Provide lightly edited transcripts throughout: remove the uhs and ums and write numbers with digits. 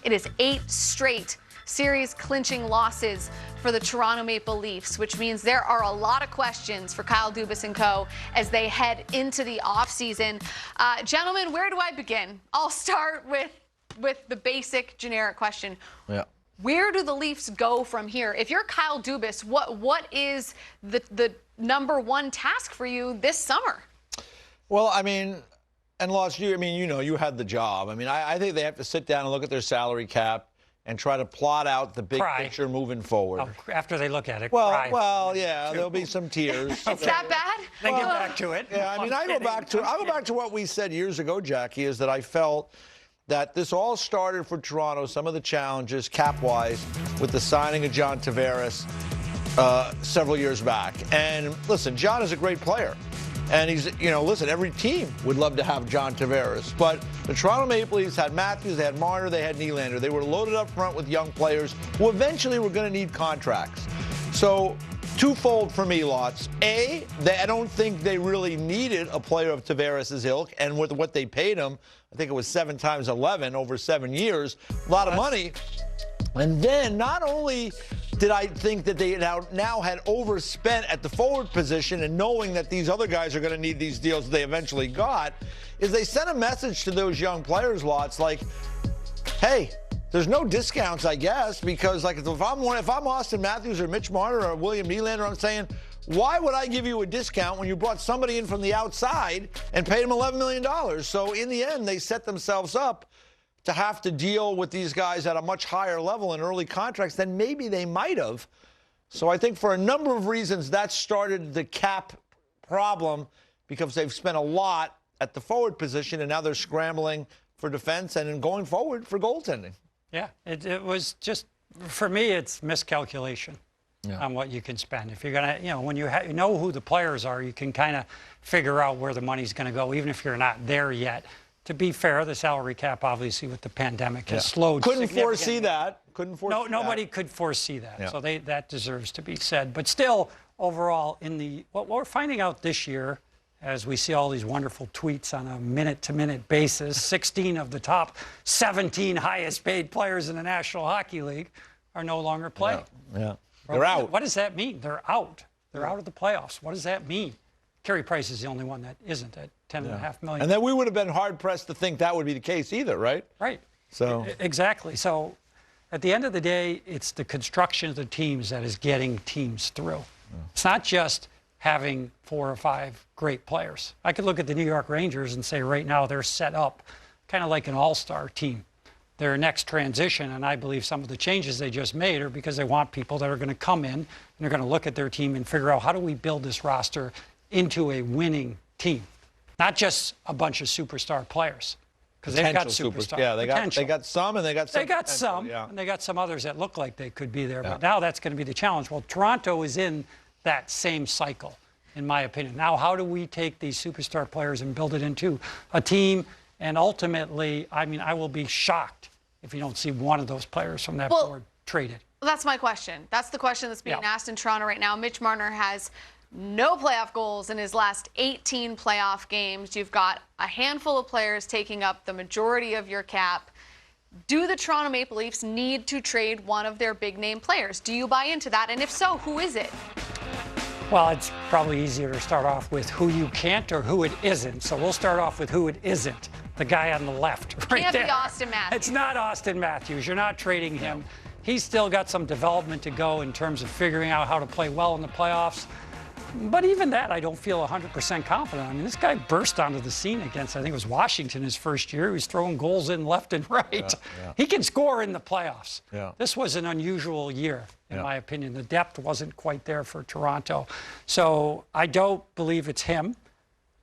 It is 8 straight series clinching losses for the Toronto Maple Leafs, which means there are a lot of questions for Kyle Dubas and co. as they head into the offseason. Gentlemen, where do I begin? I'll start with the basic generic question. Yeah. Where do the Leafs go from here? If you're Kyle Dubas, what is the number one task for you this summer? Well, I mean, and Lost, you had the job. I mean, I think they have to sit down and look at their salary cap and try to plot out the big picture moving forward. Oh, after they look at it, well, yeah, there'll be some tears. It's that bad? Then get back to it. Yeah, I mean, I go back to what we said years ago, Jackie, is that I felt that this all started for Toronto, some of the challenges cap-wise, with the signing of John Tavares several years back. And listen, John is a great player. And he's, listen, every team would love to have John Tavares. But the Toronto Maple Leafs had Matthews, they had Marner, they had Nylander. They were loaded up front with young players who eventually were going to need contracts. So, twofold for me, Lots. I don't think they really needed a player of Tavares' ilk. And with what they paid him, I think it was 7 times 11 over 7 years, a lot of money. And then not only did I think that they now had overspent at the forward position, and knowing that these other guys are going to need these deals they eventually got, is they sent a message to those young players, Lots, like, hey, there's no discounts, I guess, because like if I'm Austin Matthews or Mitch Marner or William Nylander, I'm saying, why would I give you a discount when you brought somebody in from the outside and paid him $11 million? So in the end, they set themselves up to have to deal with these guys at a much higher level in early contracts than maybe they might have. So I think for a number of reasons, that started the cap problem, because they've spent a lot at the forward position, and now they're scrambling for defense and then going forward for goaltending. Yeah, it was just, for me, it's miscalculation on what you can spend. If you're going to, when you know who the players are, you can kind of figure out where the money's going to go, even if you're not there yet. To be fair, the salary cap, obviously, with the pandemic has slowed. Couldn't foresee that. Nobody could foresee that. Yeah. So that deserves to be said. But still, overall, what we're finding out this year, as we see all these wonderful tweets on a minute-to-minute basis, 16 of the top 17 highest-paid players in the National Hockey League are no longer playing. Yeah. They're out. What does that mean? They're out. They're out of the playoffs. What does that mean? Carey Price is the only one that isn't at $10.5 million. And then we would have been hard-pressed to think that would be the case either, right? Right. So exactly. So at the end of the day, it's the construction of the teams that is getting teams through. It's not just having 4 or 5 great players. I could look at the New York Rangers and say right now they're set up kind of like an all-star team. Their next transition, and I believe some of the changes they just made are because they want people that are going to come in and they're going to look at their team and figure out, how do we build this roster into a winning team, not just a bunch of superstar players, because they've got superstars. Yeah, they got some, and they got some. They got some, and they got some others that look like they could be there. But now that's going to be the challenge. Well, Toronto is in that same cycle, in my opinion. Now, how do we take these superstar players and build it into a team? And ultimately, I will be shocked if you don't see one of those players from that board traded. Well, that's my question. That's the question that's being asked in Toronto right now. Mitch Marner has no playoff goals in his last 18 playoff games. You've got a handful of players taking up the majority of your cap. Do the Toronto Maple Leafs need to trade one of their big-name players? Do you buy into that? And if so, who is it? Well, it's probably easier to start off with who you can't or who it isn't. So we'll start off with who it isn't. The guy on the left right there. Can't be Austin Matthews. It's not Austin Matthews. You're not trading him. He's still got some development to go in terms of figuring out how to play well in the playoffs. But even that, I don't feel 100% confident. I mean, this guy burst onto the scene against, I think it was Washington his first year. He was throwing goals in left and right. He can score in the playoffs. This was an unusual year, in my opinion. The depth wasn't quite there for Toronto. So I don't believe it's him.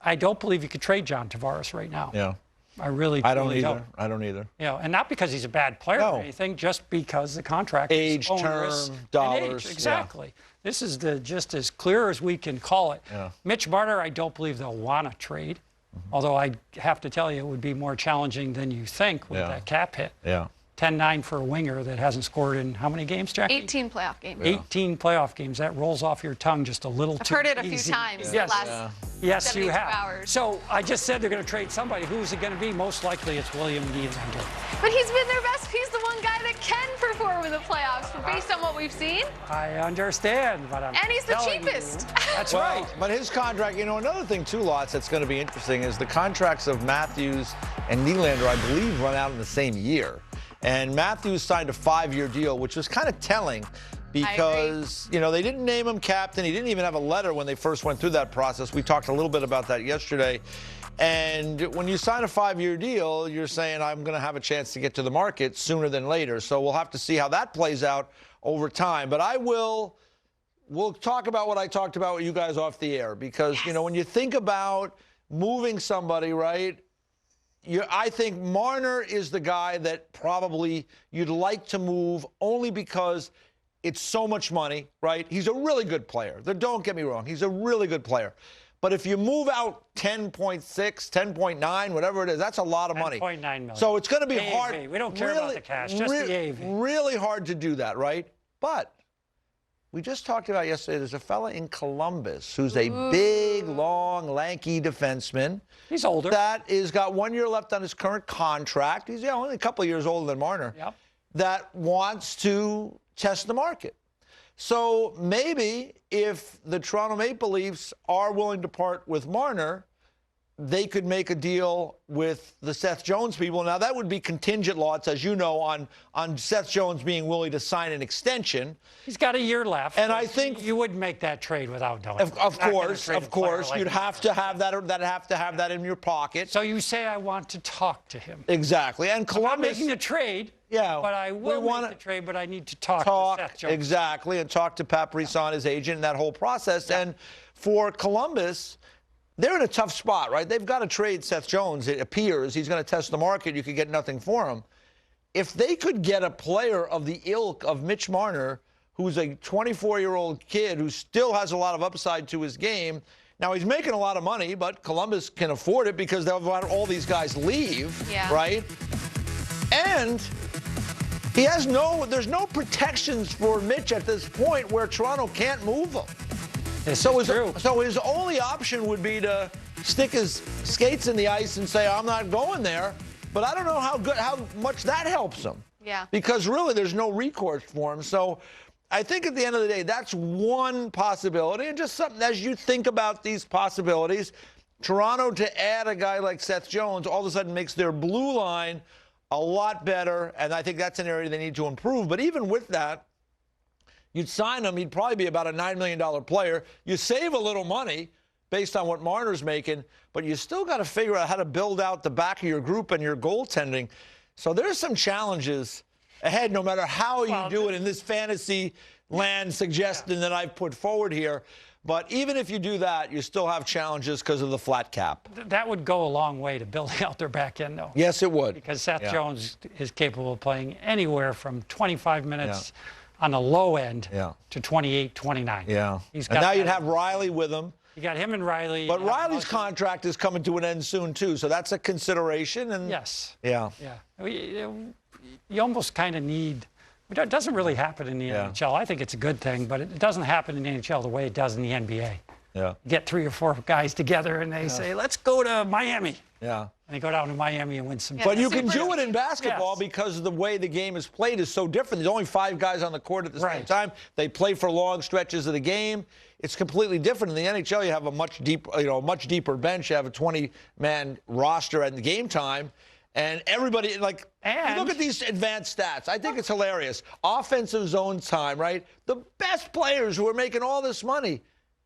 I don't believe you could trade John Tavares right now. I really don't. I don't either. And not because he's a bad player or anything, just because the contract is onerous. Term, dollars. Exactly. This is just as clear as we can call it. Mitch Marner, I don't believe they'll want to trade. Although I have to tell you, it would be more challenging than you think with that cap hit. 10-9 for a winger that hasn't scored in how many games, Jackie? 18 playoff games. 18 playoff games. That rolls off your tongue just a little too easy. I've heard it a few times. Yes, you have. Hours. So I just said they're going to trade somebody. Who's it going to be? Most likely it's William Nylander. But he's been their best. He's the one one guy that can perform in the playoffs, but based on what we've seen. I understand, but I'm And he's the telling cheapest. You, that's Well, right. but his contract, another thing too, Lots, that's going to be interesting is the contracts of Matthews and Nylander, I believe, run out in the same year. And Matthews signed a 5-year deal, which was kind of telling because, they didn't name him captain. He didn't even have a letter when they first went through that process. We talked a little bit about that yesterday. And when you sign a 5-year deal, you're saying, I'm going to have a chance to get to the market sooner than later. So we'll have to see how that plays out over time. But we'll talk about what I talked about with you guys off the air. Because, when you think about moving somebody, right, I think Marner is the guy that probably you'd like to move only because it's so much money, right? He's a really good player. Don't get me wrong. He's a really good player. But if you move out 10.6, 10.9, whatever it is, that's a lot of money. 10.9 million. So it's going to be AAV. hard. We don't care about the cash, just the AAV. Really hard to do that, right? But we just talked about yesterday, there's a fella in Columbus who's a big, long, lanky defenseman. He's older. That is got 1 year left on his current contract. He's only a couple of years older than Marner. Yep. That wants to test the market. So maybe if the Toronto Maple Leafs are willing to part with Marner, they could make a deal with the Seth Jones people. Now, that would be contingent, Lots, as you know, on Seth Jones being willing to sign an extension. He's got a year left. And I think you wouldn't make that trade without knowing. Of course, you'd have to have that in your pocket. So you say I want to talk to him. Exactly. And I'm Columbus making the trade. Yeah, but I will make the trade, but I need to talk to Seth Jones. Exactly, and talk to Pat Brisson, his agent, and that whole process. Yeah. And for Columbus, they're in a tough spot, right? They've got to trade Seth Jones, it appears. He's going to test the market. You could get nothing for him. If they could get a player of the ilk of Mitch Marner, who's a 24-year-old kid who still has a lot of upside to his game. Now, he's making a lot of money, but Columbus can afford it because they'll let all these guys leave, right? And there's no protections for Mitch at this point where Toronto can't move him. So his only option would be to stick his skates in the ice and say, I'm not going there. But I don't know how much that helps him. Yeah. Because really there's no recourse for him. So I think at the end of the day, that's one possibility. And just something as you think about these possibilities, Toronto to add a guy like Seth Jones all of a sudden makes their blue line a lot better. And I think that's an area they need to improve. But even with that, you'd sign him, he'd probably be about a $9 million player. You save a little money based on what Marner's making, but you still got to figure out how to build out the back of your group and your goaltending. So there's some challenges ahead, no matter how you do it in this fantasy land suggestion that I've put forward here. But even if you do that, you still have challenges because of the flat cap. That would go a long way to building out their back end, though. Yes, it would. Because Seth Jones is capable of playing anywhere from 25 minutes on the low end to 28, 29. Yeah. And now you'd have Riley with him. You got him and Riley. But Riley's contract is coming to an end soon, too, so that's a consideration. And yes. Yeah. You almost kind of need – it doesn't really happen in the NHL. I think it's a good thing, but it doesn't happen in the NHL the way it does in the NBA. Yeah. Get 3 or 4 guys together and they say, let's go to Miami. Yeah. And they go down to Miami and win some. But you can do it in basketball because the way the game is played is so different. There's only 5 guys on the court at the same time. They play for long stretches of the game. It's completely different. In the NHL, you have a much deeper bench. You have a 20-man roster at the game time. And everybody, you look at these advanced stats. I think it's hilarious. Offensive zone time, right? The best players who are making all this money,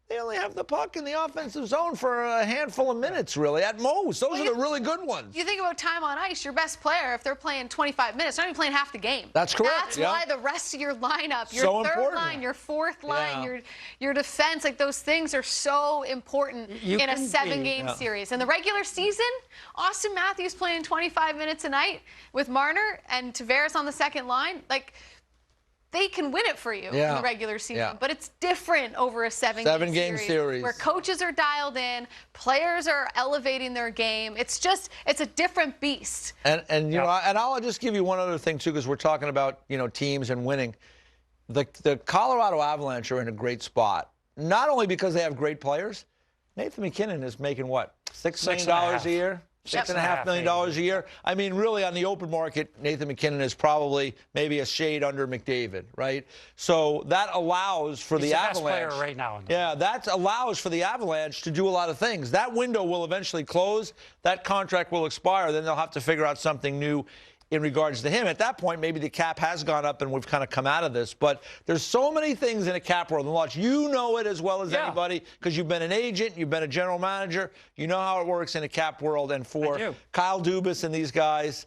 they only have the puck in the offensive zone for a handful of minutes, really, at most. Those are the really good ones. You think about time on ice, your best player, if they're playing 25 minutes, they're not even playing half the game. That's correct. That's why the rest of your lineup, your so third important. line, your fourth line, your defense, like those things are so important in a 7-game series. In the regular season, Austin Matthews playing 25 minutes a night with Marner and Tavares on the second line, like, they can win it for you in the regular season, but it's different over a 7-game series where coaches are dialed in, players are elevating their game. It's a different beast. And I'll just give you one other thing too, because we're talking about teams and winning. The Colorado Avalanche are in a great spot, not only because they have great players. Nathan MacKinnon is making what, $6 million a year? $6.5 million a year. I mean, really, on the open market, Nathan McKinnon is probably maybe a shade under McDavid, right? So that allows for He's the best Avalanche. player right now. Yeah, that allows for the Avalanche to do a lot of things. That window will eventually close. That contract will expire. Then they'll have to figure out something new in regards to him. At that point, maybe the cap has gone up and we've kind of come out of this. But there's so many things in a cap world. And Lutz, you know it as well as anybody because you've been an agent, you've been a general manager. You know how it works in a cap world. And for Kyle Dubas and these guys,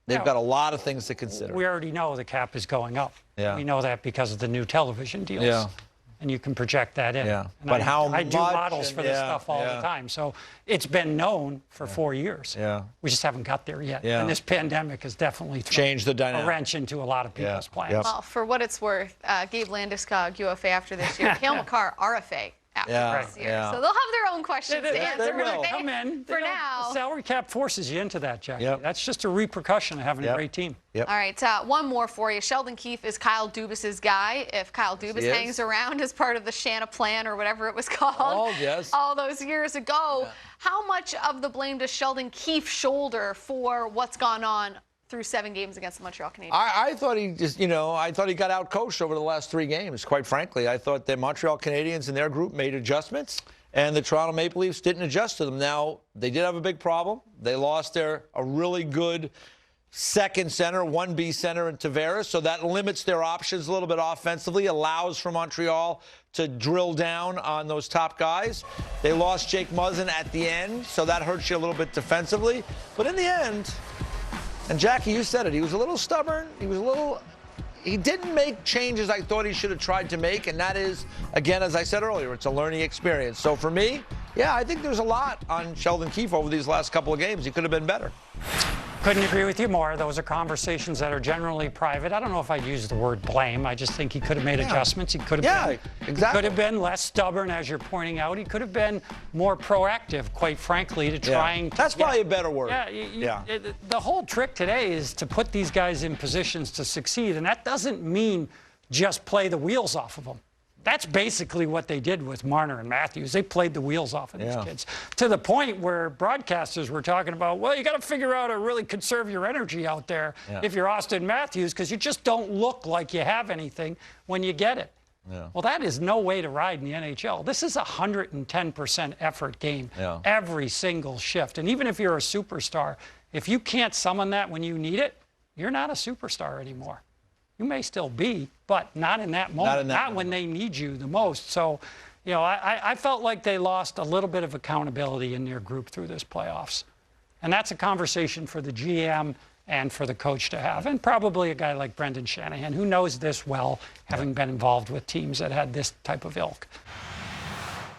they've got a lot of things to consider. We already know the cap is going up. Yeah. We know that because of the new television deals. Yeah. And you can project that in. Yeah. And But how I do much models for this stuff all the time. So it's been known for 4 years. Yeah. We just haven't got there yet. Yeah. And this pandemic has definitely thrown changed the dynamic. a wrench into a lot of people's plans. Yep. Well, for what it's worth, Gabe Landeskog, UFA after this year, Cale Makar, RFA after this year. Yeah. So they'll have their own questions to answer. will. but Come in. For now. The salary cap forces you into that, Jackie. Yep. That's just a repercussion of having a great team. Yep. All right, one more for you. Sheldon Keefe is Kyle Dubas's guy. If Kyle Dubas hangs around as part of the Shanna plan or whatever it was called all those years ago, how much of the blame does Sheldon Keefe shoulder for what's gone on through 7 games against the Montreal Canadiens? I thought he just, I thought he got out-coached over the last 3 games, quite frankly. I thought the Montreal Canadiens and their group made adjustments, and the Toronto Maple Leafs didn't adjust to them. Now, they did have a big problem. They lost a really good second center, 1B center in Tavares, so that limits their options a little bit offensively, allows for Montreal to drill down on those top guys. They lost Jake Muzzin at the end, so that hurts you a little bit defensively. But in the end, and Jackie, you said it, he was a little stubborn. He didn't make changes I thought he should have tried to make, and that is, again, as I said earlier, it's a learning experience. So for me, I think there's a lot on Sheldon Keefe over these last couple of games. He could have been better. Couldn't agree with you more. Those are conversations that are generally private. I don't know if I'd use the word blame. I just think he could have made adjustments. He could have could have been less stubborn, as you're pointing out. He could have been more proactive, quite frankly, to trying. That's probably a better word. The whole trick today is to put these guys in positions to succeed, and that doesn't mean just play the wheels off of them. That's basically what they did with Marner and Matthews. They played the wheels off of these kids to the point where broadcasters were talking about, well, you got to figure out how to really conserve your energy out there if you're Austin Matthews, because you just don't look like you have anything when you get it. Well, that is no way to ride in the NHL. This is a 110% effort game every single shift. And even if you're a superstar, if you can't summon that when you need it, you're not a superstar anymore. You may still be, but not in that moment, not when they need you the most. So, I felt like they lost a little bit of accountability in their group through this playoffs. And that's a conversation for the GM and for the coach to have, and probably a guy like Brendan Shanahan, who knows this well, having been involved with teams that had this type of ilk.